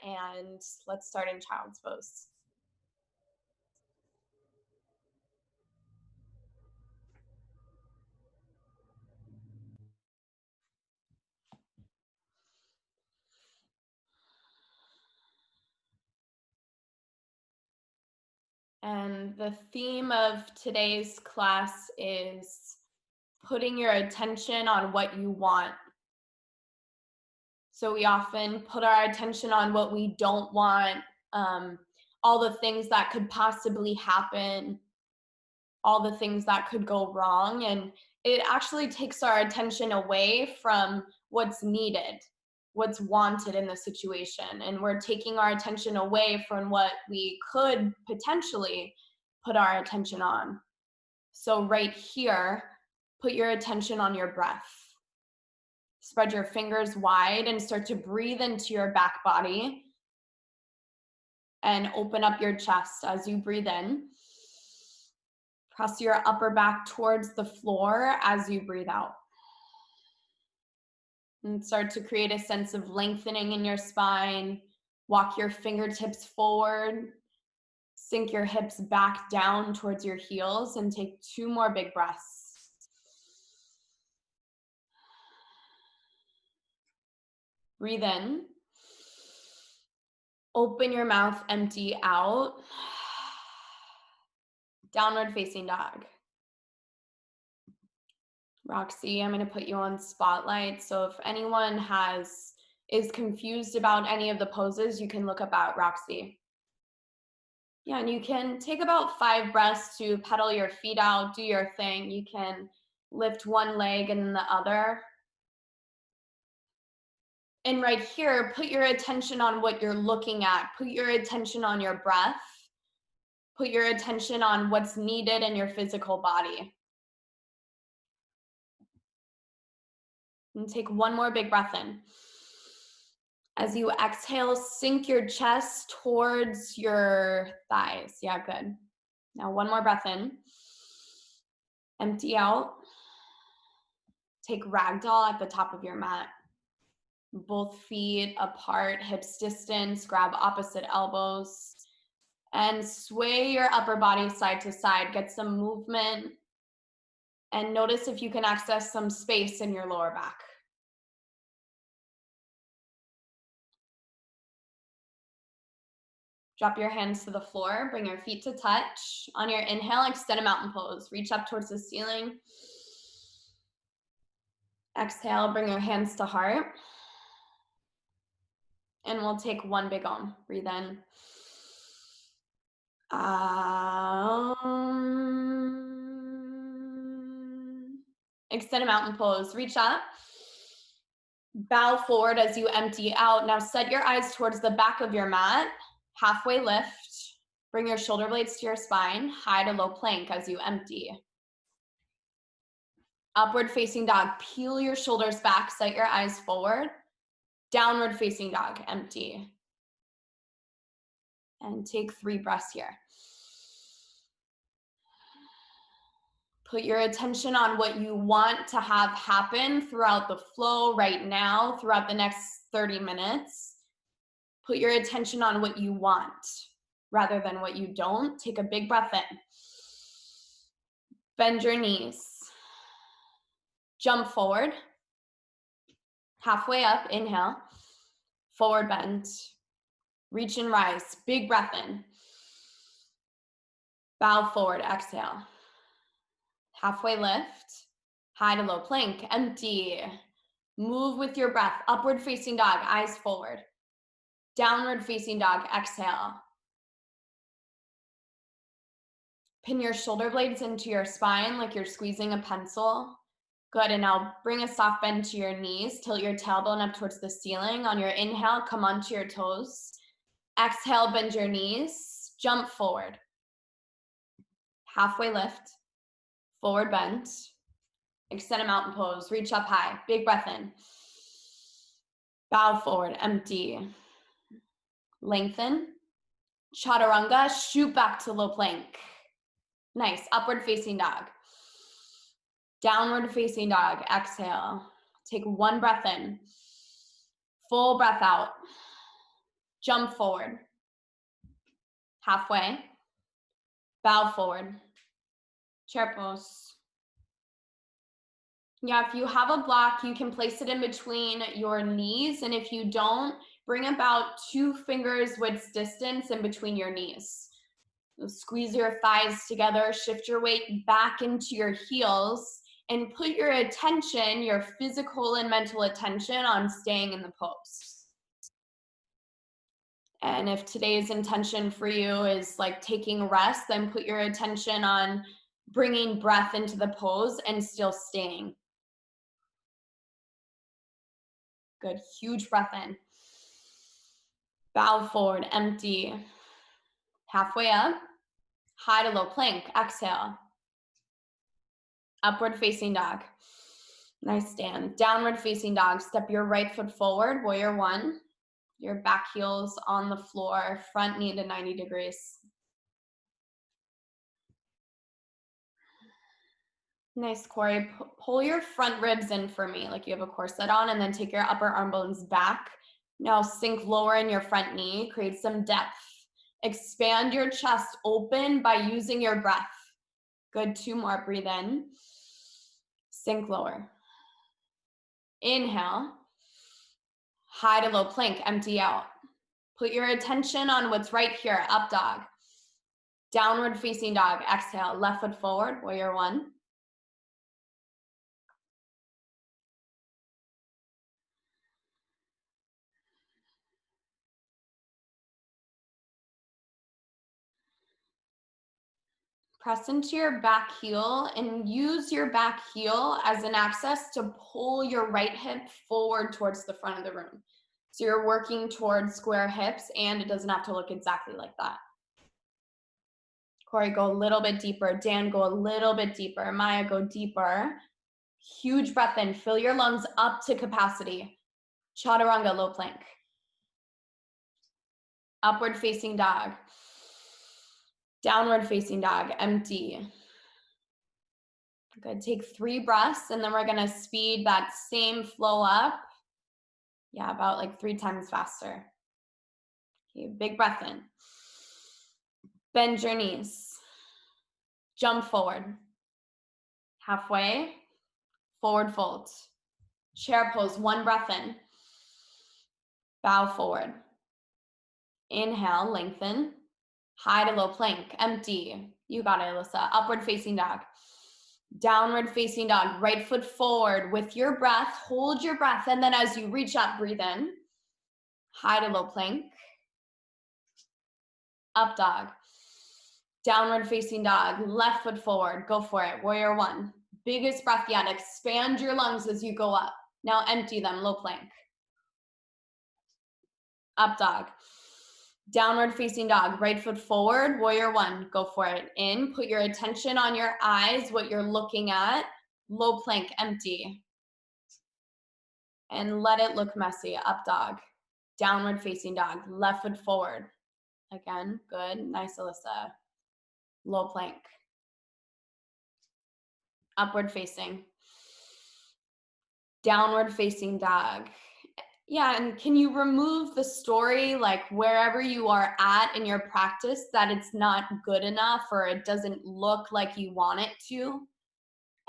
and let's start in child's pose. And the theme of today's class is putting your attention on what you want. So we often put our attention on what we don't want, all the things that could possibly happen, all the things that could go wrong. And it actually takes our attention away from what's needed, what's wanted in the situation. And we're taking our attention away from what we could potentially put our attention on. So right here, put your attention on your breath. Spread your fingers wide and start to breathe into your back body. And open up your chest as you breathe in. Press your upper back towards the floor as you breathe out. And start to create a sense of lengthening in your spine. Walk your fingertips forward. Sink your hips back down towards your heels and take 2 more big breaths. Breathe in. Open your mouth, empty out. Downward facing dog. Roxy, I'm going to put you on spotlight. So if anyone is confused about any of the poses, you can look up at Roxy. Yeah, and you can take about 5 breaths to pedal your feet out, do your thing. You can lift one leg and then the other. And right here, put your attention on what you're looking at. Put your attention on your breath. Put your attention on what's needed in your physical body. And take 1 more big breath in. As you exhale, sink your chest towards your thighs. Yeah, good. Now 1 more breath in. Empty out. Take ragdoll at the top of your mat. Both feet apart, hips distance, grab opposite elbows. And sway your upper body side to side. Get some movement. And notice if you can access some space in your lower back. Drop your hands to the floor. Bring your feet to touch. On your inhale, extend a mountain pose. Reach up towards the ceiling. Exhale, bring your hands to heart. And we'll take 1 big om. Breathe in. Extend a mountain pose. Reach up. Bow forward as you empty out. Now set your eyes towards the back of your mat. Halfway lift. Bring your shoulder blades to your spine. High to low plank as you empty. Upward facing dog. Peel your shoulders back. Set your eyes forward. Downward facing dog. Empty. And take 3 breaths here. Put your attention on what you want to have happen throughout the flow right now, throughout the next 30 minutes. Put your attention on what you want rather than what you don't. Take a big breath in. Bend your knees. Jump forward. Halfway up, inhale. Forward bend. Reach and rise. Big breath in. Bow forward, exhale. Halfway lift. High to low plank, empty. Move with your breath. Upward facing dog, eyes forward. Downward facing dog, exhale. Pin your shoulder blades into your spine like you're squeezing a pencil. Good, and now bring a soft bend to your knees. Tilt your tailbone up towards the ceiling. On your inhale, come onto your toes. Exhale, bend your knees. Jump forward. Halfway lift. Forward bend. Extend a mountain pose. Reach up high. Big breath in. Bow forward. Empty. Lengthen. Chaturanga. Shoot back to low plank. Nice. Upward facing dog. Downward facing dog. Exhale. Take 1 breath in. Full breath out. Jump forward. Halfway. Bow forward. Chair pose. Yeah, if you have a block, you can place it in between your knees. And if you don't, bring about 2 fingers width distance in between your knees. So squeeze your thighs together, shift your weight back into your heels, and put your attention, your physical and mental attention, on staying in the pose. And if today's intention for you is like taking a rest, then put your attention on bringing breath into the pose and still staying. Good, huge breath in. Bow forward, empty. Halfway up, high to low plank, exhale. Upward facing dog. Nice stand. Downward facing dog. Step your right foot forward, warrior 1. Your back heels on the floor, front knee to 90 degrees. Nice, Corey. Pull your front ribs in for me, like you have a corset on, and then take your upper arm bones back. Now sink lower in your front knee, create some depth. Expand your chest open by using your breath. Good, 2 more, breathe in. Sink lower. Inhale. High to low plank, empty out. Put your attention on what's right here, up dog. Downward facing dog, exhale, left foot forward, warrior 1. Press into your back heel and use your back heel as an access to pull your right hip forward towards the front of the room. So you're working towards square hips, and it doesn't have to look exactly like that. Corey, go a little bit deeper. Dan, go a little bit deeper. Maya, go deeper. Huge breath in. Fill your lungs up to capacity. Chaturanga, low plank. Upward facing dog. Downward facing dog, empty. Good, take 3 breaths, and then we're gonna speed that same flow up. Yeah, about like 3 times faster. Okay, big breath in. Bend your knees. Jump forward. Halfway, forward fold. Chair pose, 1 breath in. Bow forward. Inhale, lengthen. High to low plank, empty. You got it, Alyssa. Upward facing dog. Downward facing dog, right foot forward with your breath. Hold your breath, and then as you reach up, breathe in. High to low plank. Up dog. Downward facing dog, left foot forward. Go for it, warrior 1. Biggest breath yet. Expand your lungs as you go up. Now empty them, low plank. Up dog. Downward facing dog, right foot forward, warrior 1. Go for it. In, put your attention on your eyes, what you're looking at. Low plank, empty. And let it look messy. Up dog. Downward facing dog, left foot forward. Again, good. Nice, Alyssa. Low plank. Upward facing. Downward facing dog. Yeah, and can you remove the story, like wherever you are at in your practice, that it's not good enough or it doesn't look like you want it to?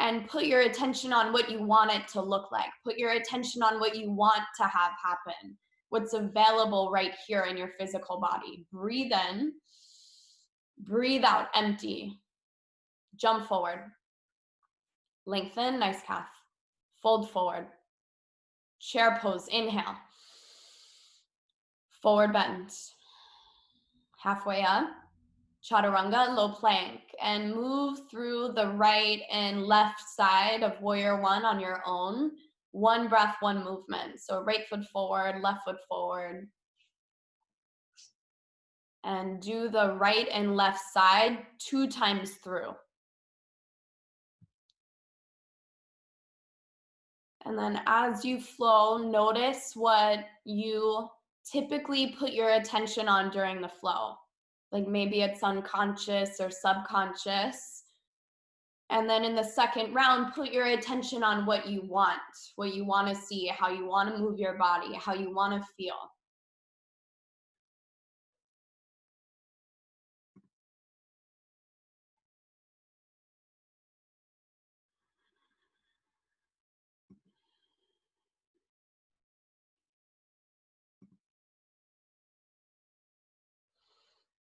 And put your attention on what you want it to look like. Put your attention on what you want to have happen, what's available right here in your physical body. Breathe in, breathe out, empty. Jump forward. Lengthen, nice calf. Fold forward. Chair pose, inhale. Forward bend. Halfway up. Chaturanga, low plank. And move through the right and left side of warrior 1 on your own. 1 breath, 1 movement. So right foot forward, left foot forward. And do the right and left side 2 times through. And then as you flow, notice what you typically put your attention on during the flow. Like maybe it's unconscious or subconscious. And then in the second round, put your attention on what you want to see, how you want to move your body, how you want to feel.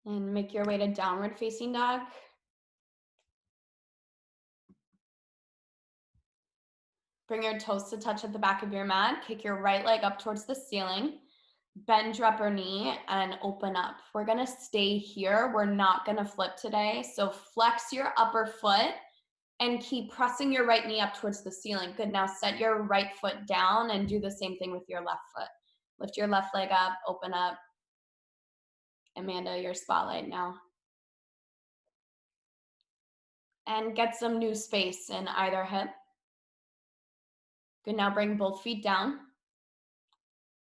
And make your way to downward facing dog. Bring your toes to touch at the back of your mat. Kick your right leg up towards the ceiling. Bend your upper knee and open up. We're gonna stay here. We're not gonna flip today. So flex your upper foot and keep pressing your right knee up towards the ceiling. Good, now set your right foot down and do the same thing with your left foot. Lift your left leg up, open up. Amanda, your spotlight now. And get some new space in either hip. Good, now bring both feet down.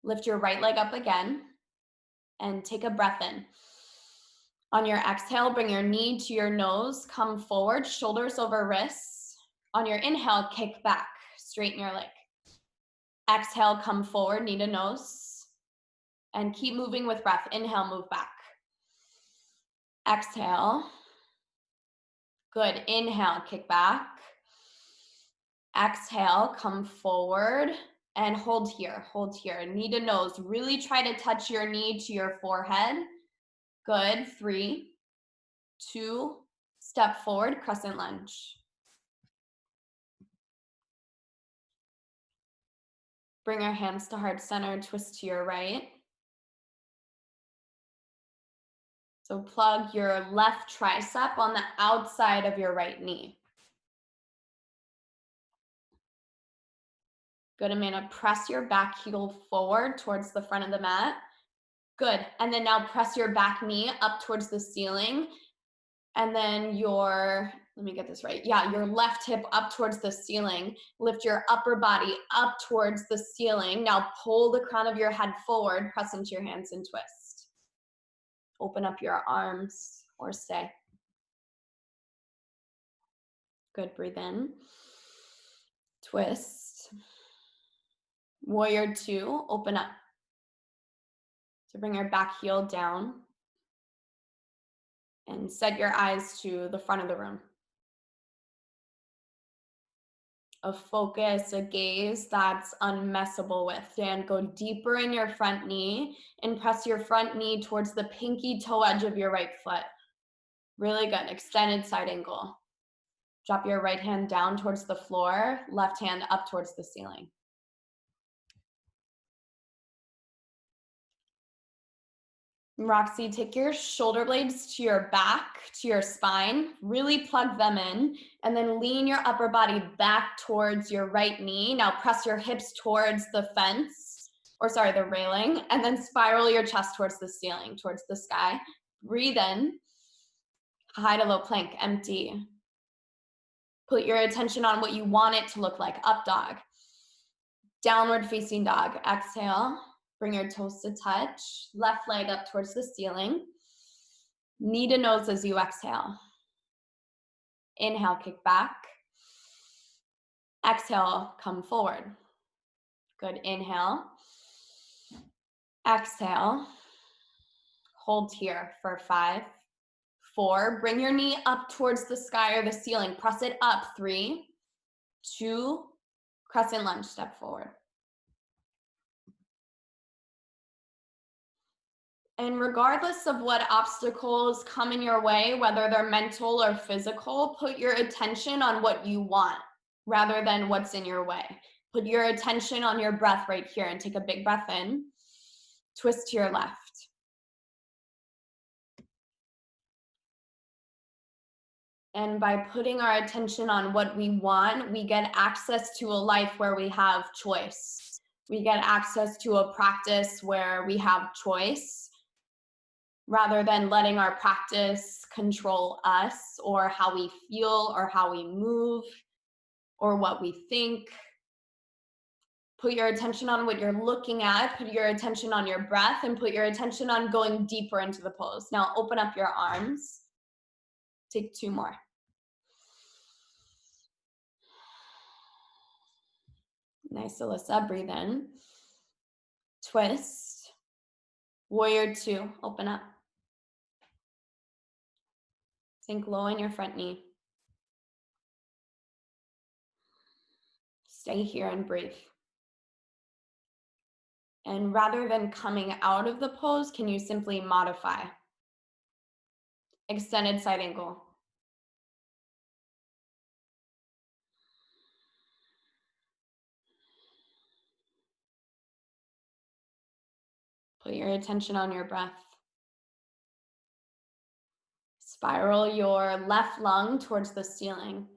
Lift your right leg up again and take a breath in. On your exhale, bring your knee to your nose, come forward, shoulders over wrists. On your inhale, kick back, straighten your leg. Exhale, come forward, knee to nose. And keep moving with breath. Inhale, move back. Exhale. Good. Inhale, kick back. Exhale, come forward and hold here. Hold here. Knee to nose. Really try to touch your knee to your forehead. Good. 3, 2, step forward, crescent lunge. Bring our hands to heart center, twist to your right. So plug your left tricep on the outside of your right knee. Good, Amanda. Press your back heel forward towards the front of the mat. Good. And then now press your back knee up towards the ceiling. And then let me get this right. Yeah, your left hip up towards the ceiling. Lift your upper body up towards the ceiling. Now pull the crown of your head forward, press into your hands and twist. Open up your arms or stay. Good, breathe in. Twist. Warrior 2, open up. So bring your back heel down and set your eyes to the front of the room. A focus, a gaze that's unmessable with. And go deeper in your front knee and press your front knee towards the pinky toe edge of your right foot. Really good, extended side angle. Drop your right hand down towards the floor, left hand up towards the ceiling. Roxy, take your shoulder blades to your back, to your spine, really plug them in, and then lean your upper body back towards your right knee. Now press your hips towards the the railing, and then spiral your chest towards the ceiling, towards the sky. Breathe in, high to low plank, empty. Put your attention on what you want it to look like, up dog. Downward facing dog, exhale. Bring your toes to touch, left leg up towards the ceiling. Knee to nose as you exhale. Inhale, kick back. Exhale, come forward. Good, inhale. Exhale. Hold here for 5, 4. Bring your knee up towards the sky or the ceiling. Press it up, 3, 2. Crescent lunge, step forward. And regardless of what obstacles come in your way, whether they're mental or physical, put your attention on what you want rather than what's in your way. Put your attention on your breath right here and take a big breath in. Twist to your left. And by putting our attention on what we want, we get access to a life where we have choice. We get access to a practice where we have choice, rather than letting our practice control us or how we feel or how we move or what we think. Put your attention on what you're looking at, put your attention on your breath, and put your attention on going deeper into the pose. Now open up your arms. Take 2 more. Nice, Alyssa, breathe in. Twist. Warrior 2, open up. Sink low in your front knee. Stay here and breathe. And rather than coming out of the pose, can you simply modify? Extended side angle. Put your attention on your breath. Spiral your left lung towards the ceiling.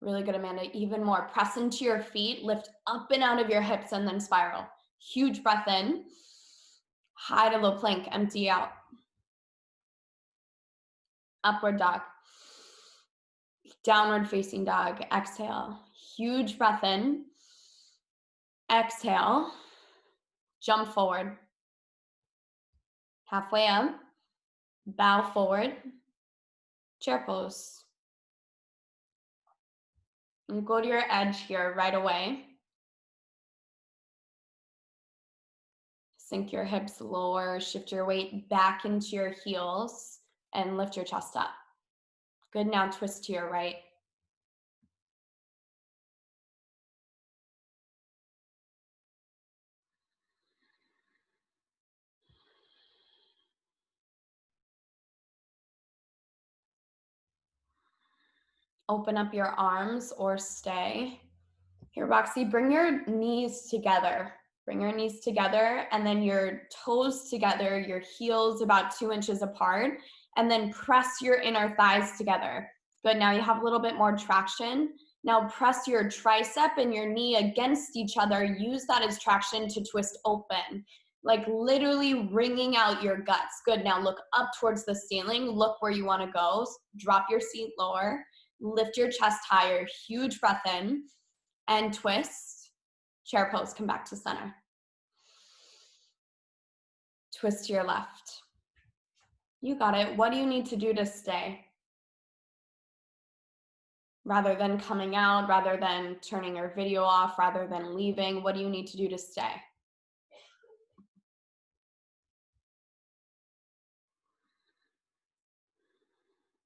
Really good, Amanda. Even more. Press into your feet, lift up and out of your hips, and then spiral. Huge breath in. High to low plank, empty out. Upward dog. Downward facing dog. Exhale. Huge breath in. Exhale. Jump forward. Halfway up. Bow forward. Chair pose. And go to your edge here right away. Sink your hips lower, shift your weight back into your heels, and lift your chest up. Good, now twist to your right. Open up your arms or stay. Here, Roxy, bring your knees together. Bring your knees together and then your toes together, your heels about 2 inches apart, and then press your inner thighs together. Good, now you have a little bit more traction. Now press your tricep and your knee against each other. Use that as traction to twist open, like literally wringing out your guts. Good, now look up towards the ceiling. Look where you wanna go. Drop your seat lower, lift your chest higher, huge breath in, and twist. Chair pose, come back to center. Twist to your left. You got it. What do you need to do to stay? Rather than coming out, rather than turning your video off, rather than leaving, what do you need to do to stay?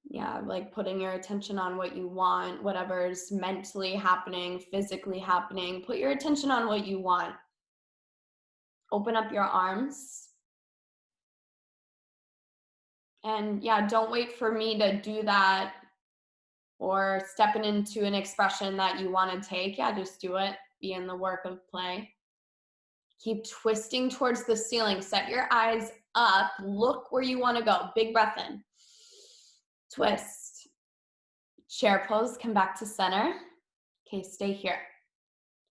Yeah, like putting your attention on what you want, whatever's mentally happening, physically happening. Put your attention on what you want. Open up your arms. And yeah, don't wait for me to do that or stepping into an expression that you want to take. Yeah, just do it. Be in the work of play. Keep twisting towards the ceiling. Set your eyes up. Look where you want to go. Big breath in. Twist. Chair pose. Come back to center. Okay, stay here.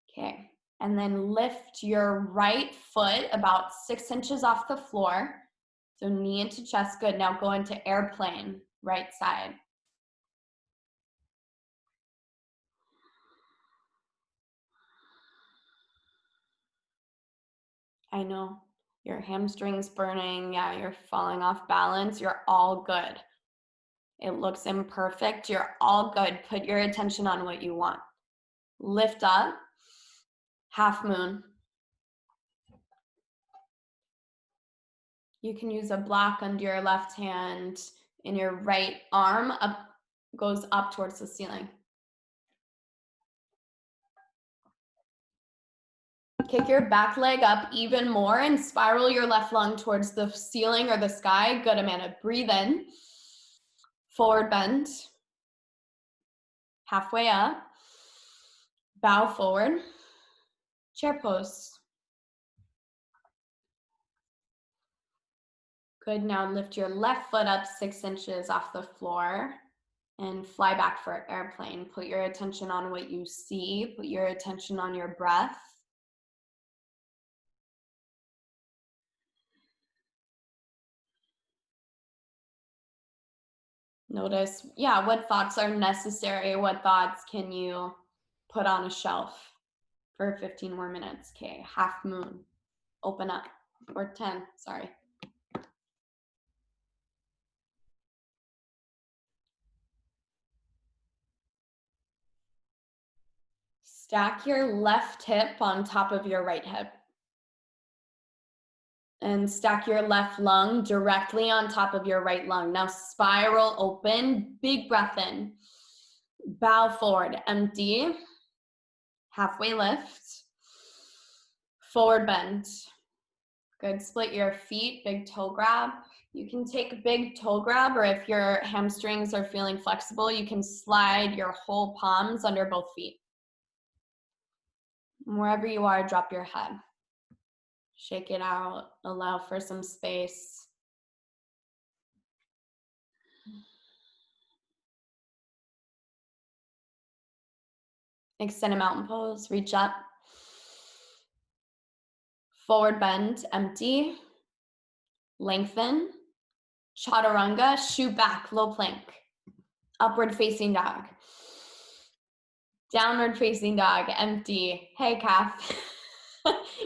Okay, and then lift your right foot about 6 inches off the floor. So knee into chest. Good. Now go into airplane, right side. I know your hamstrings burning. Yeah, you're falling off balance. You're all good. It looks imperfect. You're all good. Put your attention on what you want. Lift up. Half moon. You can use a block under your left hand and your right arm up goes up towards the ceiling. Kick your back leg up even more and spiral your left lung towards the ceiling or the sky. Good, Amanda. Breathe in. Forward bend. Halfway up. Bow forward. Chair pose. Good, now lift your left foot up 6 inches off the floor and fly back for airplane. Put your attention on what you see. Put your attention on your breath. Notice, yeah, what thoughts are necessary? What thoughts can you put on a shelf for 15 more minutes? Okay, half moon, open up, or 10, sorry. Stack your left hip on top of your right hip. And stack your left lung directly on top of your right lung. Now spiral open, big breath in. Bow forward, empty. Halfway lift. Forward bend. Good, split your feet, big toe grab. You can take a big toe grab, or if your hamstrings are feeling flexible, you can slide your whole palms under both feet. Wherever you are, drop your head. Shake it out, allow for some space. Extend a mountain pose, reach up. Forward bend, empty. Lengthen. Chaturanga, shoot back, low plank. Upward facing dog. Downward facing dog, empty. Hey, calf.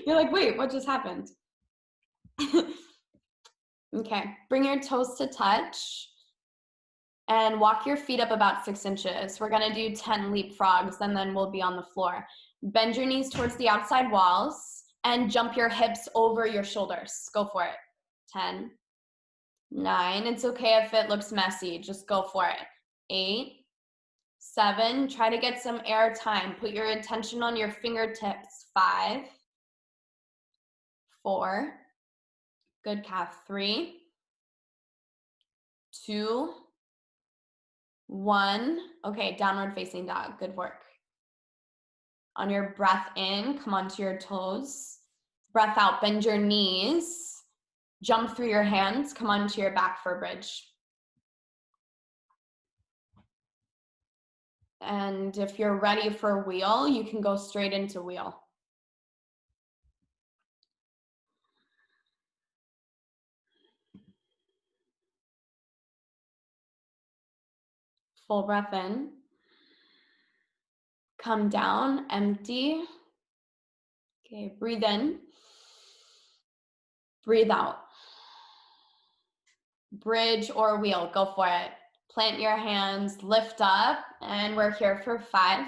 You're like, wait, what just happened? Okay, bring your toes to touch and walk your feet up about 6 inches. We're gonna do 10 leapfrogs and then we'll be on the floor. Bend your knees towards the outside walls and jump your hips over your shoulders. Go for it. 10, 9, it's okay if it looks messy, just go for it. 8, 7, try to get some air time. Put your attention on your fingertips. 5, 4, good calf. 3, 2, 1. Okay, downward facing dog, good work. On your breath in, come onto your toes. Breath out, bend your knees. Jump through your hands, come onto your back for a bridge. And if you're ready for wheel, you can go straight into wheel. Full breath in. Come down, empty. Okay, breathe in. Breathe out. Bridge or wheel, go for it. Plant your hands, lift up, and we're here for 5,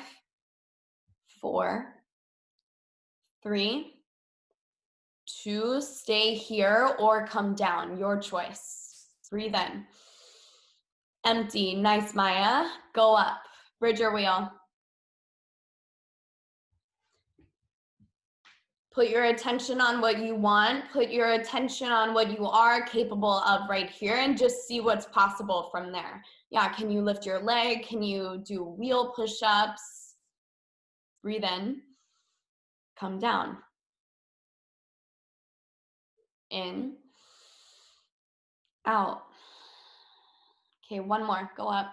4, 3, 2, stay here or come down, your choice. Breathe in. Empty, nice Maya. Go up, bridge or wheel. Put your attention on what you want. Put your attention on what you are capable of right here and just see what's possible from there. Yeah, can you lift your leg? Can you do wheel push-ups? Breathe in. Come down. In. Out. Okay, one more. Go up.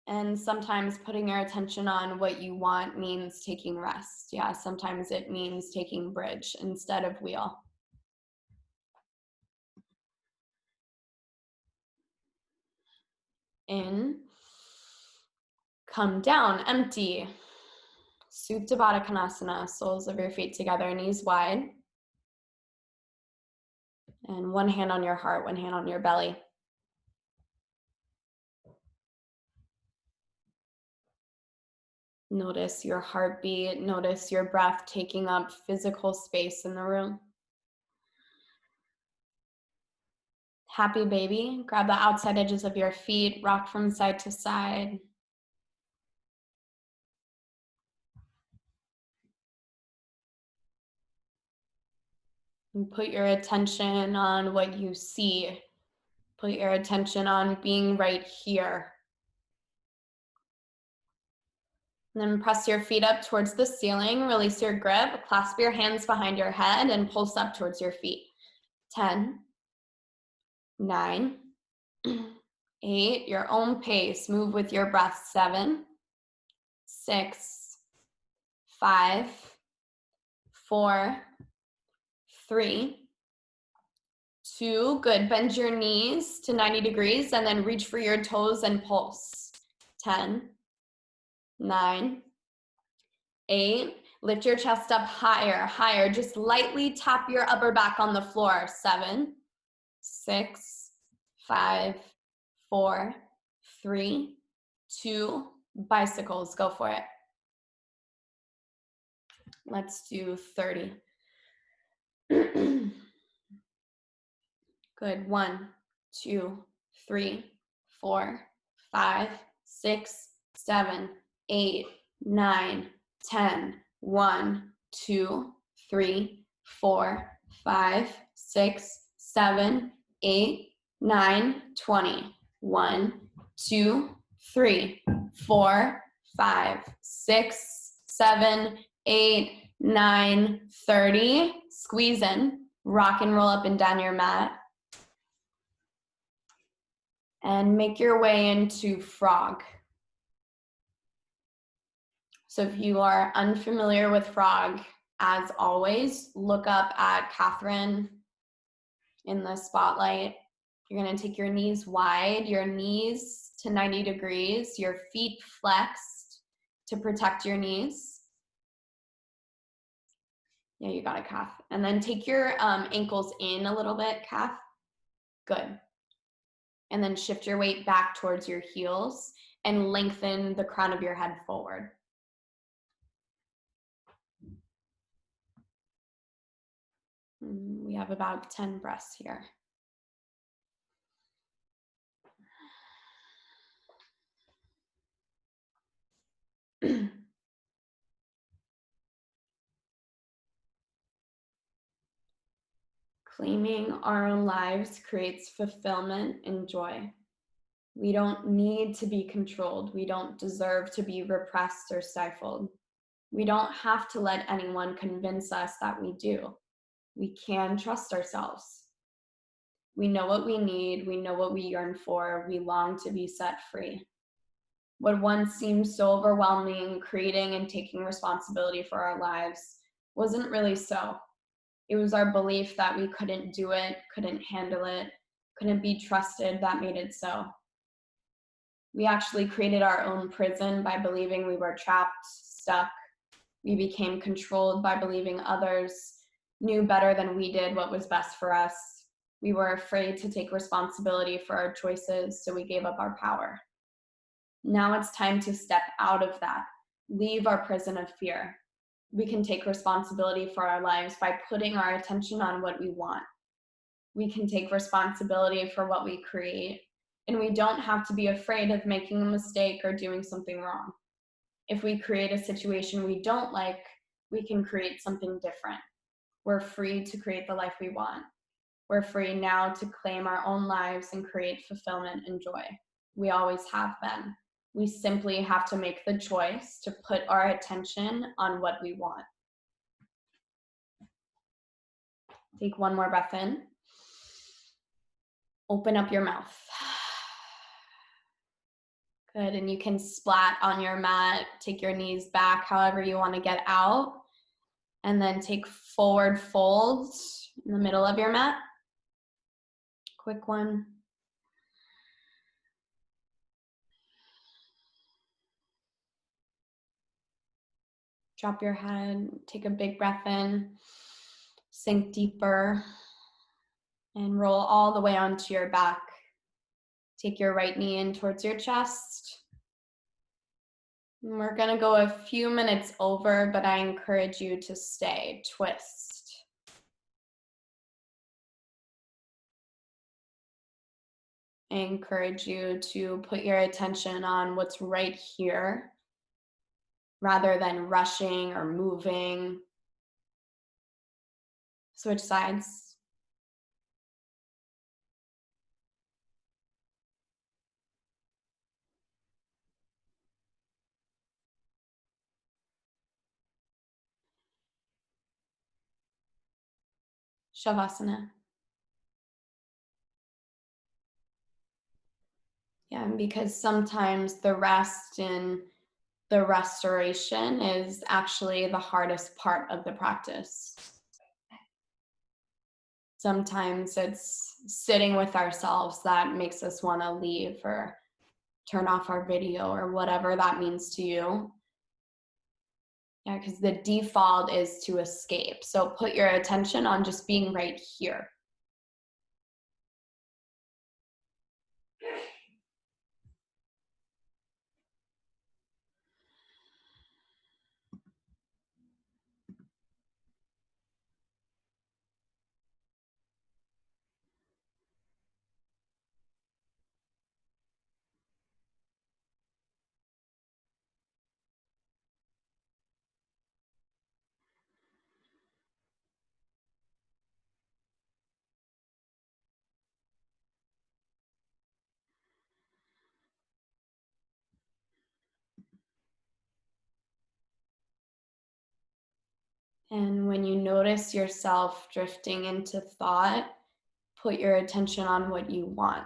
And sometimes putting your attention on what you want means taking rest. Yeah, sometimes it means taking bridge instead of wheel. In. Come down, empty. Supta Baddha Konasana, soles of your feet together, knees wide. And one hand on your heart, one hand on your belly. Notice your heartbeat, notice your breath taking up physical space in the room. Happy baby, grab the outside edges of your feet, rock from side to side. And put your attention on what you see. Put your attention on being right here. And then press your feet up towards the ceiling, release your grip, clasp your hands behind your head and pulse up towards your feet. 10, 9, 8, your own pace, move with your breath. 7, 6, 5, 4, 3, 2, good. Bend your knees to 90 degrees and then reach for your toes and pulse. 10, 9, 8, lift your chest up higher, higher. Just lightly tap your upper back on the floor. 7, 6, 5, 4, 3, 2, bicycles, go for it. Let's do 30. Good. 1, 2, 3, 4, 5, 6, 7, 8, 9, 10. 1, 2, 3, 4, 5, 6, 7, 8, 9, 20. 1, 2, 3, 4, 5, 6, 7, 8, 9, 30. Squeeze in. Rock and roll up and down your mat. And make your way into frog. So if you are unfamiliar with frog, as always, look up at Catherine in the spotlight. You're gonna take your knees wide, your knees to 90 degrees, your feet flexed to protect your knees. Yeah, you got it, Kath. And then take your ankles in a little bit, Kath. Good. And then shift your weight back towards your heels and lengthen the crown of your head forward. We have about 10 breaths here. Claiming our own lives creates fulfillment and joy. We don't need to be controlled. We don't deserve to be repressed or stifled. We don't have to let anyone convince us that we do. We can trust ourselves. We know what we need. We know what we yearn for. We long to be set free. What once seemed so overwhelming, creating and taking responsibility for our lives, wasn't really so. It was our belief that we couldn't do it, couldn't handle it, couldn't be trusted that made it so. We actually created our own prison by believing we were trapped, stuck. We became controlled by believing others knew better than we did what was best for us. We were afraid to take responsibility for our choices, so we gave up our power. Now it's time to step out of that, leave our prison of fear. We can take responsibility for our lives by putting our attention on what we want. We can take responsibility for what we create, and we don't have to be afraid of making a mistake or doing something wrong. If we create a situation we don't like, we can create something different. We're free to create the life we want. We're free now to claim our own lives and create fulfillment and joy. We always have been. We simply have to make the choice to put our attention on what we want. Take one more breath in. Open up your mouth. Good, and you can splat on your mat, take your knees back however you want to get out, and then take forward folds in the middle of your mat. Quick one. Drop your head, take a big breath in, sink deeper, and roll all the way onto your back. Take your right knee in towards your chest. And we're gonna go a few minutes over, but I encourage you to stay. Twist. I encourage you to put your attention on what's right here, rather than rushing or moving. Switch sides. Shavasana. Yeah, because sometimes the rest and the restoration is actually the hardest part of the practice. Sometimes it's sitting with ourselves that makes us want to leave or turn off our video or whatever that means to you. Yeah, because the default is to escape. So put your attention on just being right here. And when you notice yourself drifting into thought, put your attention on what you want.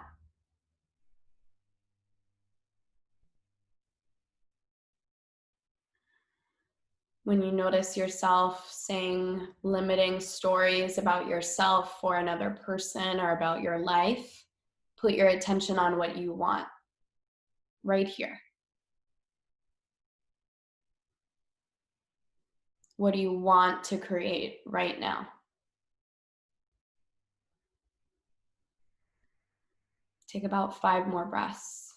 When you notice yourself saying limiting stories about yourself or another person or about your life, put your attention on what you want right here. What do you want to create right now? Take about 5 more breaths.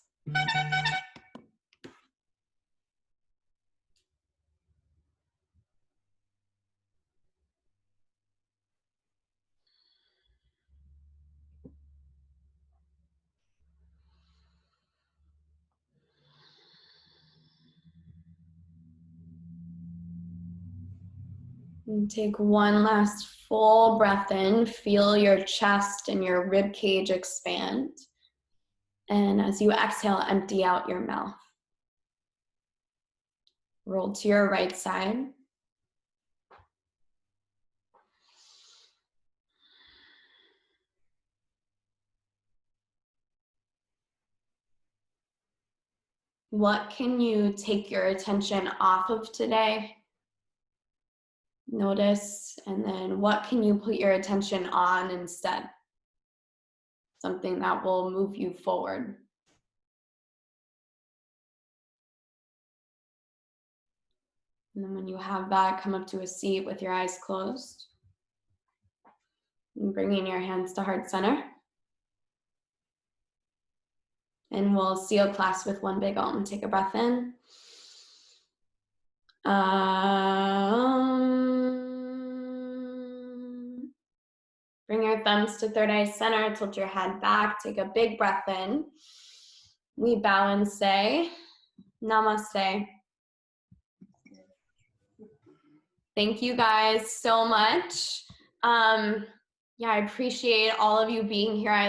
And take one last full breath in. Feel your chest and your rib cage expand. And as you exhale, empty out your mouth. Roll to your right side. What can you take your attention off of today? Notice, and then what can you put your attention on instead? Something that will move you forward. And then when you have that, come up to a seat with your eyes closed. And bringing your hands to heart center. And we'll seal class with one big Om. Take a breath in. Bring your thumbs to third eye center. Tilt your head back. Take a big breath in. We bow and say, Namaste. Thank you guys so much. Yeah, I appreciate all of you being here. I